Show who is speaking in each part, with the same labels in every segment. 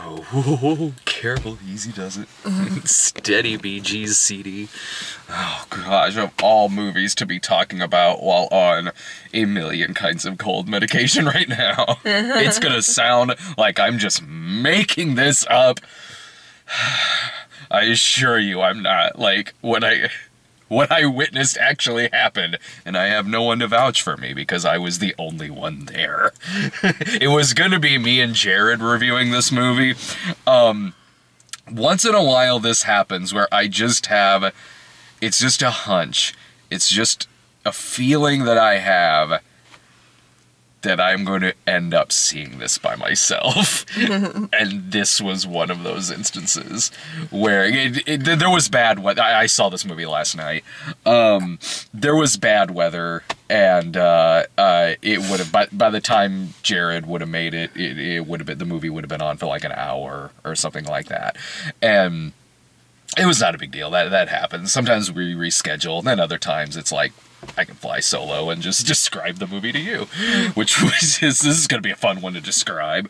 Speaker 1: Oh, careful, easy does it. Steady BG's CD. Oh gosh, of all movies to be talking about while on a million kinds of cold medication right now. It's gonna sound like I'm just making this up. I assure you I'm not. Like, what I witnessed actually happened, and I have no one to vouch for me because I was the only one there. It was gonna be me and Jared reviewing this movie. Once in a while this happens where I just have, it's just a hunch. It's just a feeling that I have that I'm going to end up seeing this by myself. And this was one of those instances where there was bad weather. I saw this movie last night. There was bad weather, and it would have, by the time Jared would have made it, it would have been, the movie would have been on for like an hour or something like that. And it was not a big deal. That happens. Sometimes we reschedule, and then other times it's like, I can fly solo and just describe the movie to you, which was this is going to be a fun one to describe.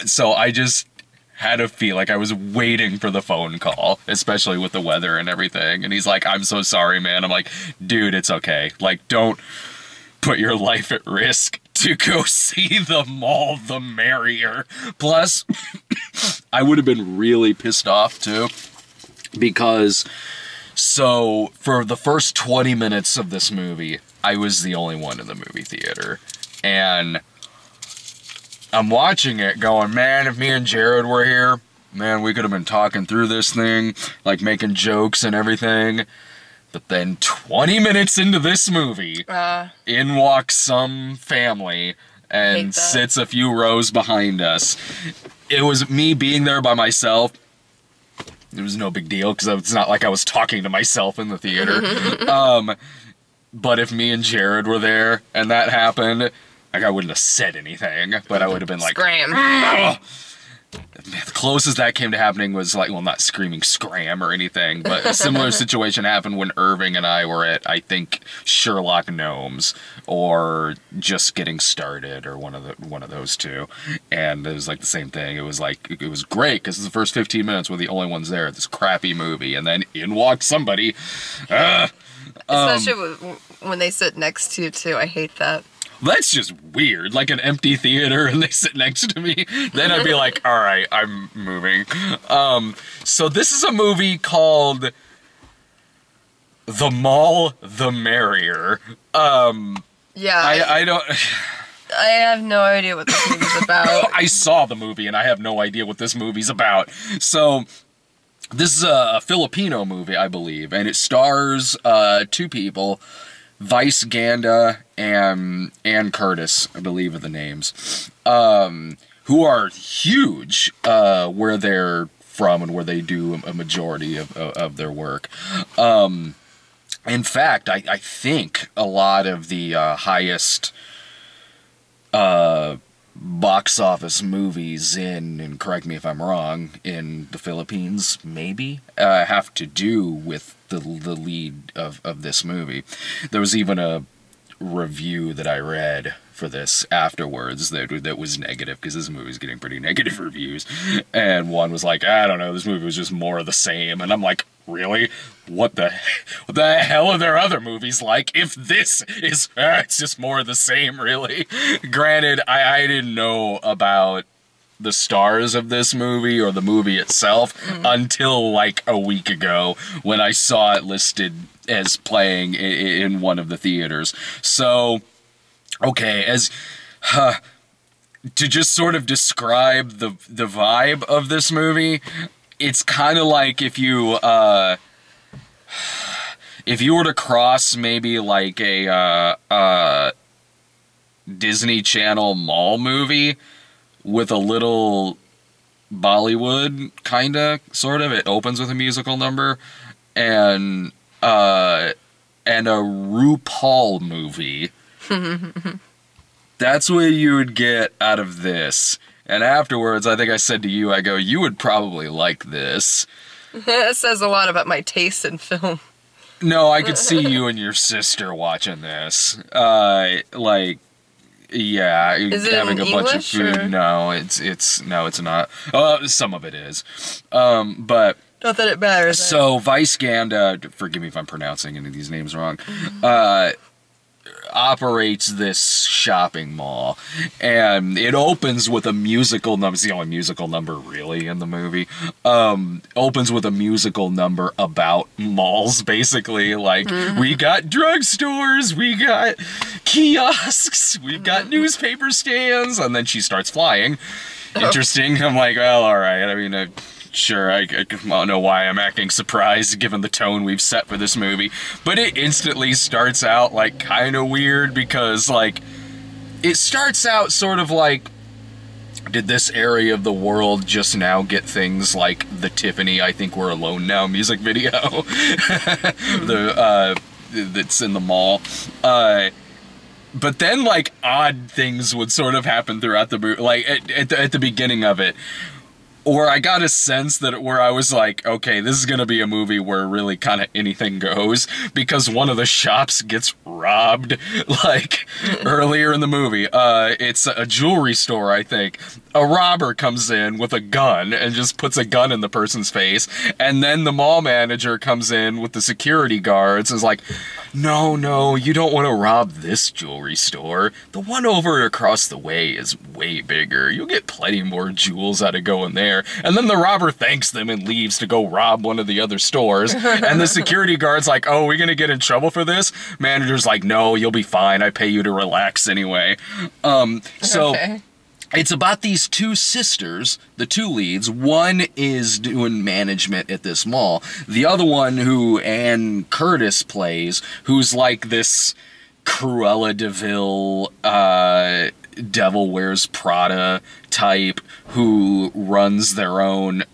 Speaker 1: So I just had to feel like I was waiting for the phone call, especially with the weather and everything. And he's like, "I'm so sorry, man." I'm like, "Dude, it's okay. Like, don't put your life at risk to go see the Mall The Merrier." Plus, I would have been really pissed off too, because so for the first 20 minutes of this movie, I was the only one in the movie theater. And I'm watching it going, man, if me and Jared were here, man, we could have been talking through this thing, like making jokes and everything. But then 20 minutes into this movie, in walks some family and sits a few rows behind us. It was me being there by myself. It was no big deal, because it's not like I was talking to myself in the theater. But if me and Jared were there and that happened, like, I wouldn't have said anything, but I would have been like,
Speaker 2: scram.
Speaker 1: Oh. The closest that came to happening was like, well, not screaming scram or anything, but a similar situation happened when Irving and I were at, I think, Sherlock Gnomes or Just Getting Started, or one of those two. And it was like the same thing. It was like, it was great because the first 15 minutes were the only ones there at this crappy movie, and then in walked somebody.
Speaker 2: Especially when they sit next to you too. I hate that.
Speaker 1: That's just weird, like an empty theater and they sit next to me. Then I'd be like, all right, I'm moving. So this is a movie called The Mall The Merrier.
Speaker 2: Yeah.
Speaker 1: I don't...
Speaker 2: I have no idea what this movie's about.
Speaker 1: I saw the movie and I have no idea what this movie's about. So this is a Filipino movie, I believe, and it stars two people, Vice Ganda and Curtis, I believe are the names, who are huge where they're from and where they do a majority of their work. In fact, I think a lot of the highest box office movies and correct me if I'm wrong, in the Philippines, maybe, have to do with the lead of this movie. There was even a review that I read for this afterwards that was negative, because this movie's getting pretty negative reviews, and one was like, I don't know, this movie was just more of the same, and I'm like, really? What the hell are their other movies like if this is, it's just more of the same, really? Granted, I didn't know about the stars of this movie or the movie itself until like a week ago when I saw it listed as playing in one of the theaters. So, okay, as to just sort of describe the vibe of this movie, it's kind of like if you were to cross maybe like a Disney Channel mall movie with a little Bollywood, kinda, sort of. It opens with a musical number, and a RuPaul movie. That's what you would get out of this. And afterwards, I think I said to you, I go, you would probably like this.
Speaker 2: It says a lot about my taste in film.
Speaker 1: No, I could see you and your sister watching this. Like, Yeah,
Speaker 2: Is it
Speaker 1: having
Speaker 2: in
Speaker 1: a bunch of
Speaker 2: English,
Speaker 1: food.
Speaker 2: or?
Speaker 1: No, it's not. Some of it is, but
Speaker 2: Not that it matters.
Speaker 1: so Vice Ganda, forgive me if I'm pronouncing any of these names wrong, operates this shopping mall, and it opens with a musical number. It's the only musical number really in the movie. Opens with a musical number about malls, basically. Like, we got drugstores, we got kiosks, we've got newspaper stands, and then she starts flying. Interesting. I'm like, well, all right. I mean, sure, I don't know why I'm acting surprised given the tone we've set for this movie, but it instantly starts out, like, kind of weird because, like, it starts out sort of like, did this area of the world just now get things like the Tiffany I Think We're Alone Now music video that's in the mall? But then, like, odd things would sort of happen throughout the movie, like, at the beginning of it. Or I got a sense that where I was like, okay, this is gonna be a movie where really kind of anything goes, because one of the shops gets robbed, like, earlier in the movie. It's a jewelry store, I think. A robber comes in with a gun and just puts a gun in the person's face, and then the mall manager comes in with the security guards and is like, no, you don't want to rob this jewelry store. The one over across the way is way bigger. You'll get plenty more jewels out of going there. And then the robber thanks them and leaves to go rob one of the other stores. And the security guard's like, oh, we're gonna get in trouble for this? Manager's like, no, you'll be fine. I pay you to relax anyway. Okay. It's about these two sisters, the two leads. One is doing management at this mall. The other one, who Ann Curtis plays, who's like this Cruella de Vil, Devil Wears Prada type, who runs their own,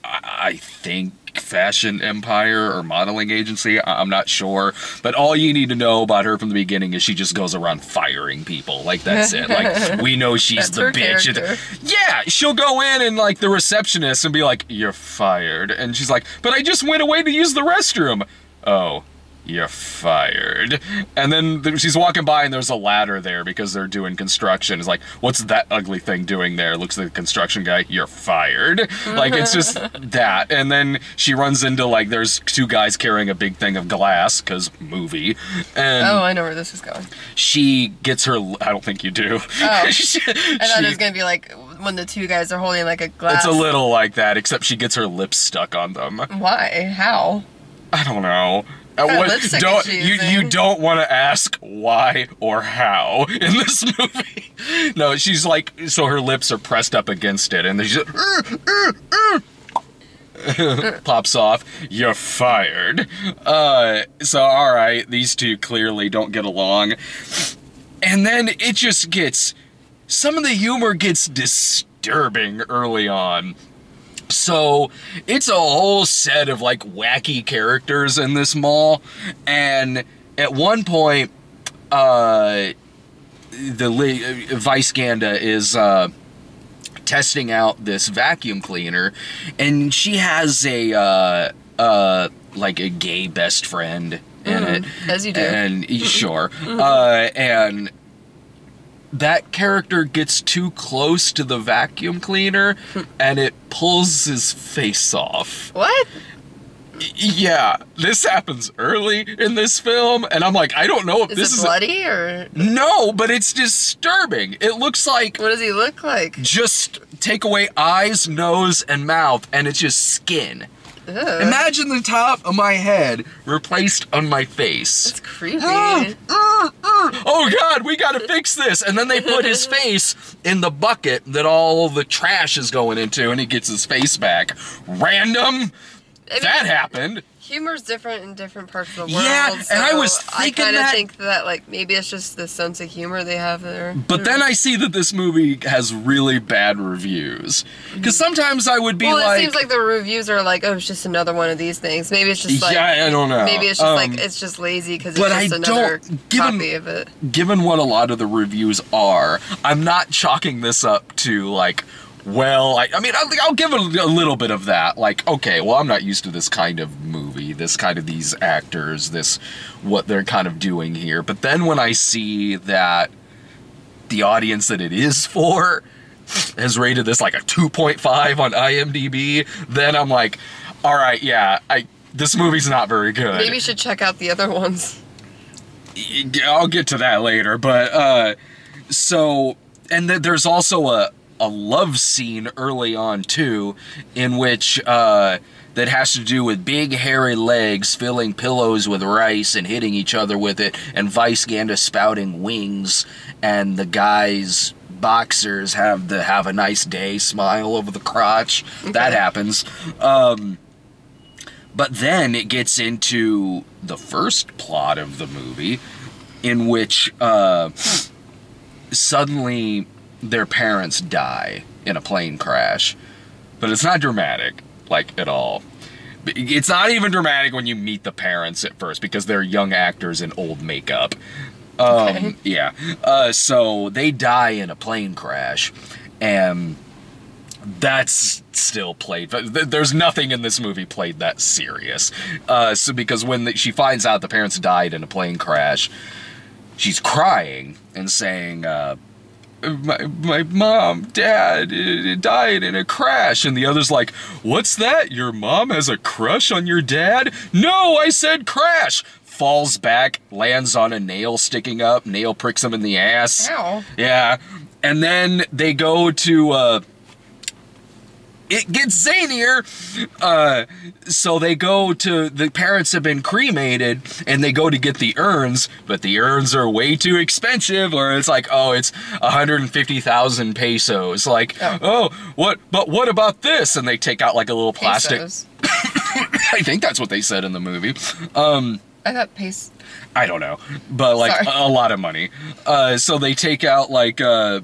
Speaker 1: I think, fashion empire or modeling agency. I'm not sure, but all you need to know about her from the beginning is she just goes around firing people. Like, that's it. Like, we know she's the bitch. Yeah, she'll go in and, like, the receptionist and be like, you're fired. And she's like, but I just went away to use the restroom. Oh, you're fired. And then she's walking by and there's a ladder there because they're doing construction. It's like, what's that ugly thing doing there? Looks like the construction guy. You're fired. Like, it's just that. And then she runs into, like, there's two guys carrying a big thing of glass, because movie. And
Speaker 2: oh, I know where this is going.
Speaker 1: She gets her, I don't think you do. Oh.
Speaker 2: I thought it was going to be like when the two guys are holding like a glass.
Speaker 1: It's a little like that, except she gets her lips stuck on them.
Speaker 2: Why? How?
Speaker 1: I don't know. You don't want to ask why or how in this movie. No, she's like, so her lips are pressed up against it, and she's pops off. You're fired. So all right, these two clearly don't get along, and then it just gets, some of the humor gets disturbing early on. So, it's a whole set of, like, wacky characters in this mall, and at one point, Vice Ganda is, testing out this vacuum cleaner, and she has like, a gay best friend in it.
Speaker 2: As you do.
Speaker 1: And, sure. And that character gets too close to the vacuum cleaner, and it pulls his face off.
Speaker 2: What?
Speaker 1: Yeah, this happens early in this film, and I'm like, I don't know if this is
Speaker 2: bloody or...
Speaker 1: No, but it's disturbing. It looks like...
Speaker 2: What does he look like?
Speaker 1: Just take away eyes, nose, and mouth, and it's just skin. Ugh. Imagine the top of my head replaced on my face.
Speaker 2: That's creepy.
Speaker 1: Oh God, we gotta fix this. And then they put his face in the bucket that all the trash is going into, and he gets his face back. Random? That happened.
Speaker 2: Humor's different in different parts of the world.
Speaker 1: Yeah,
Speaker 2: so
Speaker 1: and I was thinking
Speaker 2: I kind of think that, like, maybe it's just the sense of humor they have there.
Speaker 1: But then I see that this movie has really bad reviews. Because sometimes I would be like...
Speaker 2: Well, it seems like the reviews are like, oh, it's just another one of these things. Maybe it's just like...
Speaker 1: Yeah, I don't know.
Speaker 2: Maybe it's just like, it's just lazy because it's just another copy of it.
Speaker 1: Given what a lot of the reviews are, I'm not chalking this up to, like... Well, I mean, I'll give it a little bit of that. Like, okay, well, I'm not used to this kind of movie, this kind of these actors, what they're kind of doing here. But then when I see that the audience that it is for has rated this like a 2.5 on IMDb, then I'm like, all right, yeah, this movie's not very good.
Speaker 2: Maybe you should check out the other ones.
Speaker 1: I'll get to that later, but there's also a love scene early on too, in which that has to do with big hairy legs filling pillows with rice and hitting each other with it, and Vice Ganda spouting wings, and the guy's boxers have the "have a nice day" smile over the crotch. Okay. That happens. But then it gets into the first plot of the movie, in which suddenly their parents die in a plane crash. But it's not dramatic, like, at all. It's not even dramatic when you meet the parents at first, because they're young actors in old makeup.
Speaker 2: Okay.
Speaker 1: Yeah. So they die in a plane crash, and that's still played. There's nothing in this movie played that serious. Because when she finds out the parents died in a plane crash, she's crying and saying, my mom, dad, died in a crash. And the other's like, what's that? Your mom has a crush on your dad? No, I said crash. Falls back, lands on a nail sticking up, nail pricks him in the ass.
Speaker 2: Ow.
Speaker 1: Yeah. And then they go to, it gets zanier. So they go to, the parents have been cremated, and they go to get the urns, but the urns are way too expensive, or it's like, oh, it's 150,000 pesos. Like, what about this? And they take out like a little plastic. I think that's what they said in the movie.
Speaker 2: I thought pesos.
Speaker 1: I don't know, but like a lot of money. So they take out like a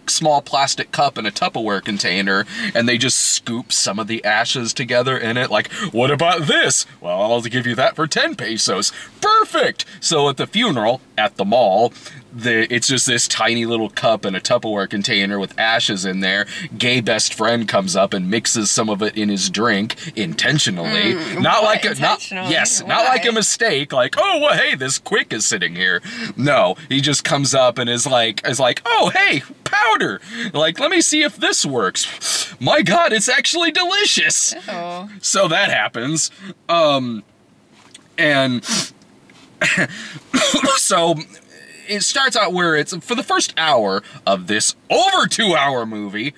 Speaker 1: small plastic cup in a Tupperware container, and they just scoop some of the ashes together in it. Like, what about this? Well, I'll give you that for 10 pesos. Perfect! So at the funeral, at the mall, it's just this tiny little cup in a Tupperware container with ashes in there. Gay best friend comes up and mixes some of it in his drink intentionally. Not like a mistake. Like, oh, well, hey, this quick is sitting here. No, he just comes up and is like, oh, hey, powder. Like, let me see if this works. My God, it's actually delicious.
Speaker 2: Oh.
Speaker 1: So that happens. And so it starts out where it's, for the first hour of this over 2-hour movie,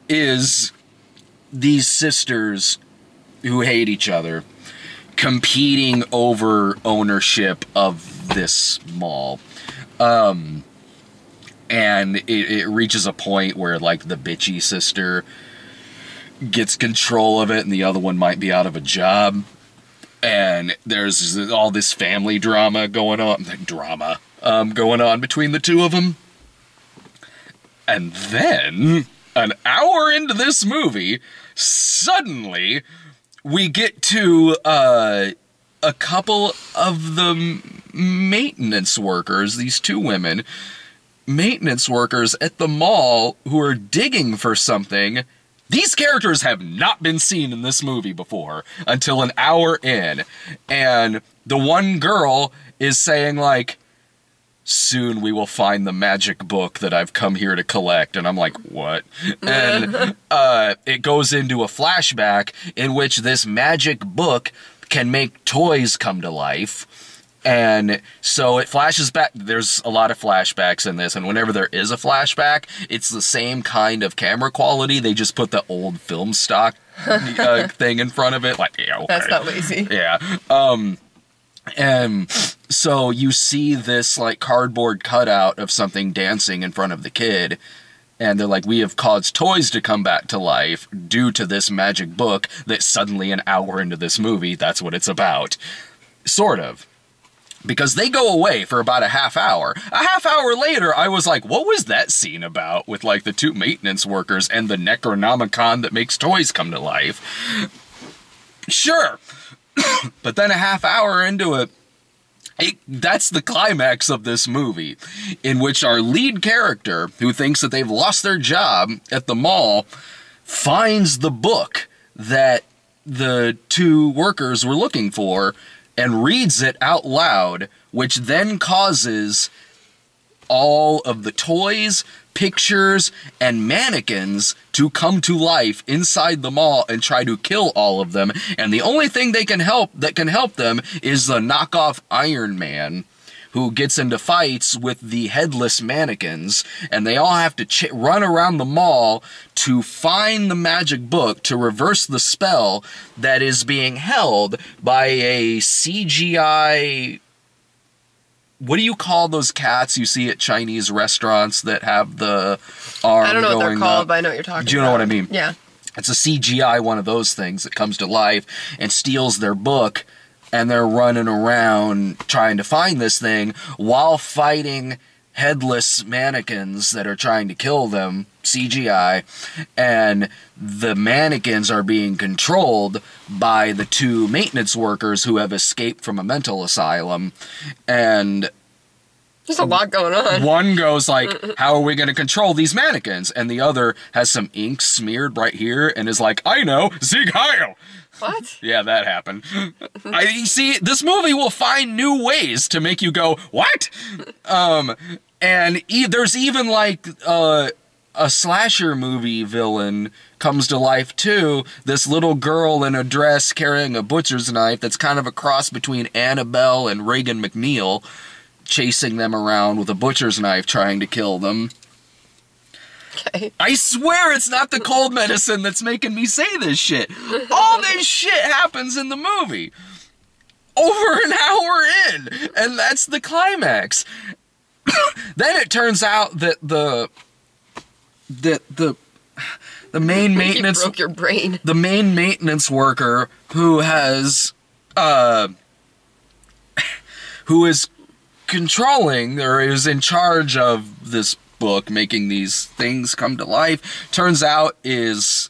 Speaker 1: is these sisters who hate each other competing over ownership of this mall. And it reaches a point where, like, the bitchy sister gets control of it, and the other one might be out of a job. And there's all this family drama going on. Going on between the two of them. And then, an hour into this movie, suddenly, we get to a couple of the maintenance workers, these two women, maintenance workers at the mall who are digging for something. These characters have not been seen in this movie before until an hour in. And the one girl is saying, like, soon we will find the magic book that I've come here to collect. And I'm like, what? And it goes into a flashback in which this magic book can make toys come to life. And so it flashes back. There's a lot of flashbacks in this, and whenever there is a flashback, it's the same kind of camera quality. They just put the old film stock thing in front of it. Like, yeah, okay.
Speaker 2: That's not lazy.
Speaker 1: Yeah. And so you see this, like, cardboard cutout of something dancing in front of the kid, and they're like, we have caused toys to come back to life due to this magic book that suddenly an hour into this movie, that's what it's about. Sort of. Because they go away for about a half hour. A half hour later, I was like, what was that scene about with, like, the two maintenance workers and the Necronomicon that makes toys come to life? Sure. But then a half hour into it, that's the climax of this movie, in which our lead character, who thinks that they've lost their job at the mall, finds the book that the two workers were looking for and reads it out loud, which then causes all of the toys, pictures, and mannequins to come to life inside the mall and try to kill all of them. And the only thing that can help them is the knockoff Iron Man, who gets into fights with the headless mannequins, and they all have to run around the mall to find the magic book to reverse the spell that is being held by a CGI... What do you call those cats you see at Chinese restaurants that have the arm going up?
Speaker 2: I don't know what they're called, but I know what you're talking about.
Speaker 1: Do you know what I mean?
Speaker 2: Yeah.
Speaker 1: It's a CGI one of those things that comes to life and steals their book, and they're running around trying to find this thing while fighting headless mannequins that are trying to kill them, CGI, and the mannequins are being controlled by the two maintenance workers who have escaped from a mental asylum, and
Speaker 2: there's a lot going on.
Speaker 1: One goes like, how are we going to control these mannequins? And the other has some ink smeared right here and is like, I know, Sieg Heil!
Speaker 2: What?
Speaker 1: Yeah, that happened. You see, this movie will find new ways to make you go, what? And there's even like a slasher movie villain comes to life too. This little girl in a dress carrying a butcher's knife that's kind of a cross between Annabelle and Reagan McNeil, chasing them around with a butcher's knife trying to kill them.
Speaker 2: Okay.
Speaker 1: I swear it's not the cold medicine that's making me say this shit. All this shit happens in the movie. Over an hour in. And that's the climax. Then it turns out that the main maintenance...
Speaker 2: You broke your brain.
Speaker 1: The main maintenance worker who is controlling, or is in charge of this book, making these things come to life, turns out is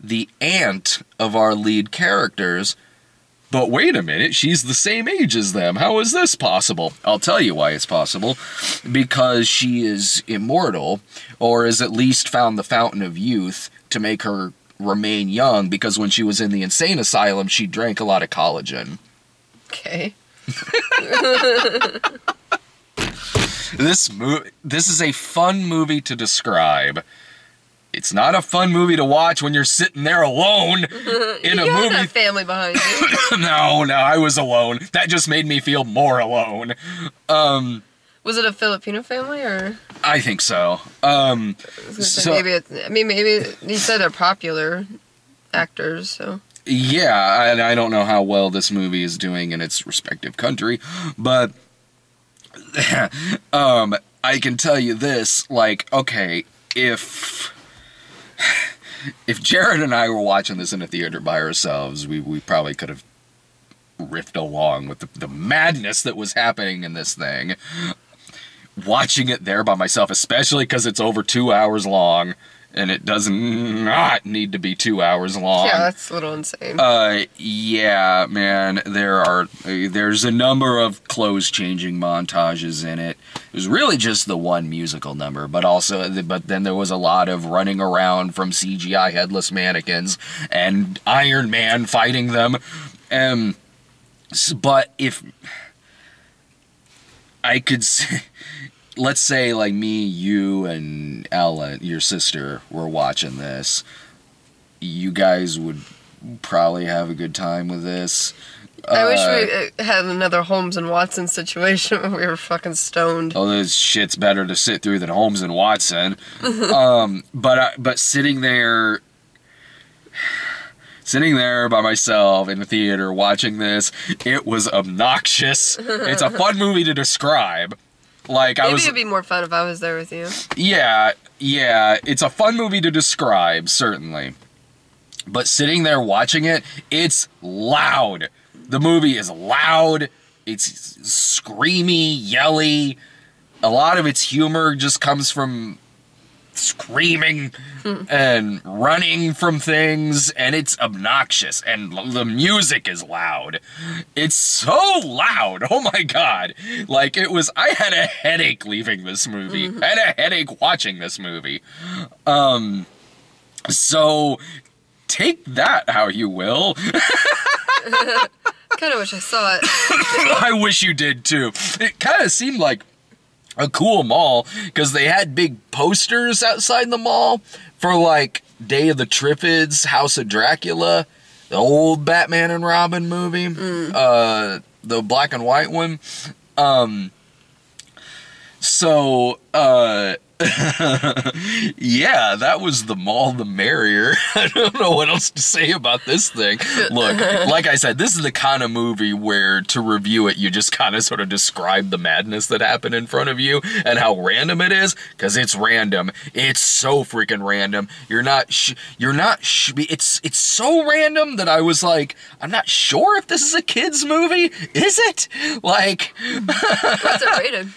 Speaker 1: the aunt of our lead characters. But wait a minute, she's the same age as them. How is this possible? I'll tell you why it's possible. Because she is immortal, or has at least found the fountain of youth to make her remain young, because when she was in the insane asylum, she drank a lot of collagen.
Speaker 2: Okay.
Speaker 1: This is a fun movie to describe. It's not a fun movie to watch when you're sitting there alone in a movie.
Speaker 2: You had a family behind you.
Speaker 1: No, I was alone. That just made me feel more alone.
Speaker 2: Was it a Filipino family, or?
Speaker 1: I think so.
Speaker 2: Maybe you said they're popular actors, so.
Speaker 1: Yeah, and I don't know how well this movie is doing in its respective country, but I can tell you this, like, okay, if Jared and I were watching this in a theater by ourselves, we probably could have riffed along with the madness that was happening in this thing. Watching it there by myself, especially because it's over 2 hours long, and it does not need to be 2 hours long.
Speaker 2: Yeah, that's a little insane.
Speaker 1: Yeah, man, there's a number of clothes-changing montages in it. It was really just the one musical number, but then there was a lot of running around from CGI headless mannequins and Iron Man fighting them. But if I could say, let's say like me, you, and Ella, your sister, were watching this, you guys would probably have a good time with this.
Speaker 2: I wish we had another Holmes and Watson situation where we were fucking stoned.
Speaker 1: Oh, this shit's better to sit through than Holmes and Watson. But sitting there by myself in the theater watching this, it was obnoxious. It's a fun movie to describe. Like,
Speaker 2: Maybe it'd be more fun if I was there with you.
Speaker 1: Yeah, it's a fun movie to describe, certainly. But sitting there watching it, it's loud. The movie is loud. It's screamy, yelly. A lot of its humor just comes from screaming and running from things, and it's obnoxious, and the music is loud. It's so loud. Oh my god. Like, I had a headache leaving this movie. I had a headache watching this movie. So take that how you will.
Speaker 2: Kind of wish I saw it.
Speaker 1: I wish you did too. It kind of seemed like a cool mall because they had big posters outside the mall for like Day of the Triffids, House of Dracula, the old Batman and Robin movie, the black and white one. Yeah, that was the Mall The Merrier. I don't know what else to say about this thing. Look, like I said, this is the kind of movie where to review it, you just kind of sort of describe the madness that happened in front of you and how random it is, because it's random. It's so freaking random. It's so random that I was like, I'm not sure if this is a kid's movie. Is it? Like...
Speaker 2: What's it rated?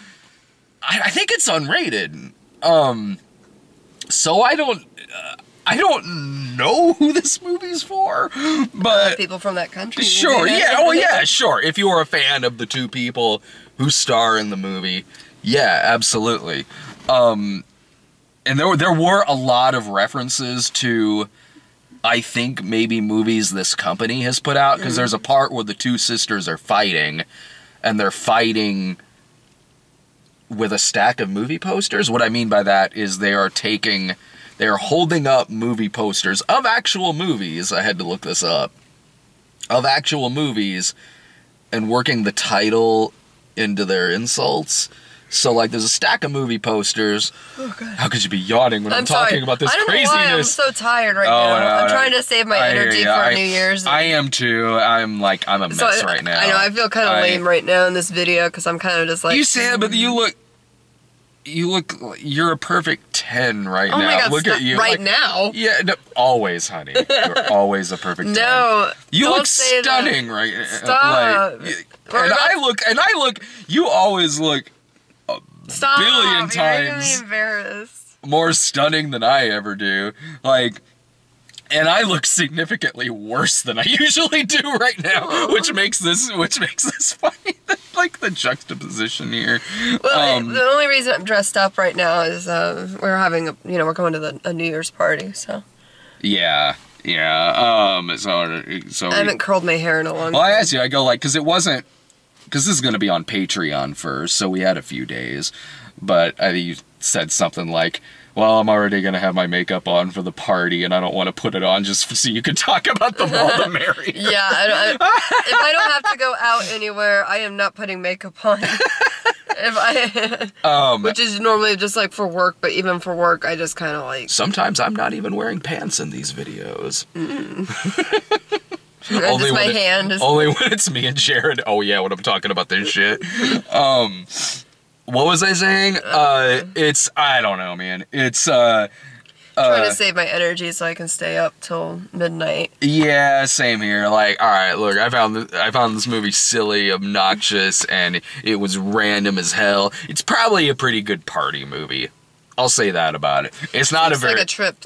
Speaker 1: I think it's unrated. So I don't know who this movie's for, but
Speaker 2: people from that country.
Speaker 1: Sure, yeah, oh yeah, sure. If you're a fan of the two people who star in the movie, yeah, absolutely. And there were a lot of references to, I think, maybe movies this company has put out, because there's a part where the two sisters are fighting, and they're fighting with a stack of movie posters. What I mean by that is they are holding up movie posters of actual movies. I had to look this up. Of actual movies, and working the title into their insults. So, like, there's a stack of movie posters. Oh, God. How could you be yawning when I'm talking about this craziness?
Speaker 2: I don't know why I'm so tired right now.
Speaker 1: No,
Speaker 2: I'm trying to save my energy for New Year's.
Speaker 1: I am too. I'm a mess right now.
Speaker 2: I know, I feel kind of lame right now in this video, because I'm kind of just like...
Speaker 1: You say it, but you're a perfect 10 right now.
Speaker 2: Oh my God,
Speaker 1: look at you.
Speaker 2: Right now?
Speaker 1: Yeah, no, always, honey. You're always a perfect 10.
Speaker 2: No,
Speaker 1: you look stunning right now.
Speaker 2: Stop.
Speaker 1: And I look, you always look a billion times
Speaker 2: You're making me embarrassed.
Speaker 1: more stunning than I ever do. Like, and I look significantly worse than I usually do right now, which makes this funny. Like the juxtaposition here.
Speaker 2: Well, the only reason I'm dressed up right now is we're going to a New Year's party, so.
Speaker 1: Yeah. So
Speaker 2: I haven't curled my hair in a long time.
Speaker 1: Well, I asked you, I go like, because this is going to be on Patreon first, so we had a few days, but you said something like, well, I'm already going to have my makeup on for the party, and I don't want to put it on just so you can talk about the Mall The Merrier.
Speaker 2: Yeah, if I don't have to go out anywhere, I am not putting makeup on. Which is normally just like for work, but even for work, I just kind of like...
Speaker 1: Sometimes I'm not even wearing pants in these videos.
Speaker 2: Only my hand is...
Speaker 1: Only when it's me and Jared. Oh yeah, when I'm talking about this shit. What was I saying? I don't know, man. It's,
Speaker 2: trying to save my energy so I can stay up till midnight.
Speaker 1: Yeah, same here. Like, alright, look, I found this movie silly, obnoxious, and it was random as hell. It's probably a pretty good party movie. I'll say that about it. It's not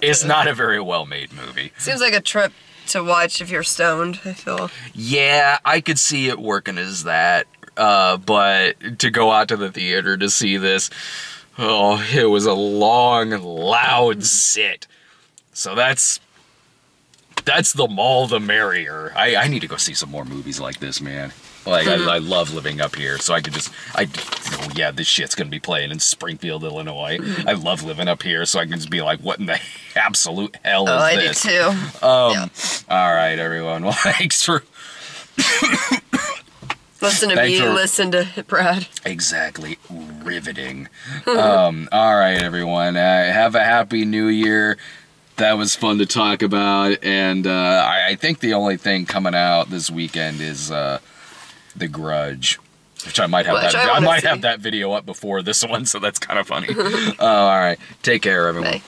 Speaker 1: It's not a very well-made movie.
Speaker 2: Seems like a trip to watch if you're stoned, I feel.
Speaker 1: Yeah, I could see it working as that. But to go out to the theater to see this, oh, it was a long, loud sit. So that's the Mall The Merrier. I need to go see some more movies like this, man. Like, I love living up here, so I could just, oh yeah, this shit's gonna be playing in Springfield, Illinois. I love living up here, so I can just be like, what in the absolute hell is this?
Speaker 2: I do too.
Speaker 1: Yeah. Alright, everyone. Well, thanks for...
Speaker 2: Listen to me, listen to Brad.
Speaker 1: Exactly. Riveting. Alright, everyone. Have a happy new year. That was fun to talk about, and I think the only thing coming out this weekend is The Grudge, which I might have have that video up before this one, so that's kind of funny. Alright. Take care, everyone.
Speaker 2: Bye.